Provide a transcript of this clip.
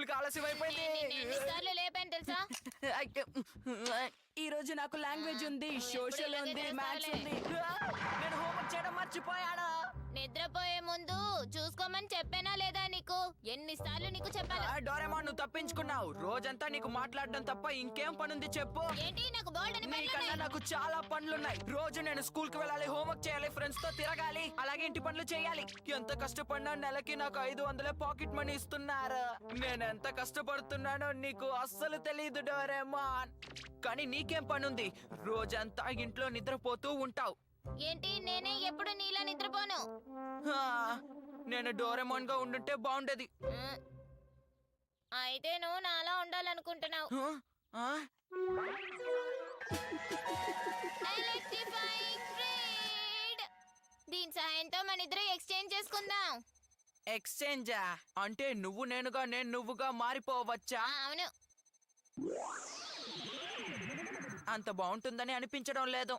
School కి ఆలస్యం అయిపోయింది. ఎన్నిసార్లు లేపాను తెలుసా? ఈ రోజు నాకు లాంగ్వేజ్ ఉంది, సోషల్ ఉంది, మ్యాథ్స్ ఉంది. నేను హోంవర్క్ చేయడం మర్చిపోయాను. నిద్రపోయే ముందు చూసుకోమని చెప్పానా లేదా నీకు? ఎన్నిసార్లు నీకు చెప్పాను? డోరేమాన్, నువ్వు తప్పించుకున్నావు. రోజంతా నీకు మాట్లాడడం తప్ప ఇంకేం పనుంది చెప్పు. ఏంటి నాకు బోల్డ్ అని నీకన్నా నాకు చాలా పనులున్నాయి. రోజు నేను స్కూల్ కి వెళ్ళాలి, హోంవర్క్ చేయాలి, ఫ్రెండ్స్ తో తిరగాలి, అలాగే ఇంటి పనులు చేయాలి. ఎంత కష్టపడినా నెలకి నాకు 500 పాకెట్ మనీ ఇస్తున్నారు. నేను ఎంత కష్టపడుతున్నానో నీకు అస్సలు తెలియదు డోరేమాన్. కానీ నీకేం పనుంది? రోజంతా ఇంట్లో నిద్రపోతూ ఉంటావు. ఏంటి నేనే ఎప్పుడు నీలా నిద్రపోను. నేను డోరేమాన్ గా ఉండుంటే బాగుండేది. అయితే నువ్వు నాలా ఉండాలనుకుంటున్నావు. Electrifying grid. దీని సహాయంతో మన ఇద్దరు ఎక్స్చేంజ్ చేసుకుందాం. ఎక్స్చేంజా? అంటే నువ్వు నేనుగా, నేను నువ్వుగా మారిపోవచ్చా? అవును. అంత బాగుంటుందని అనిపించడం లేదు.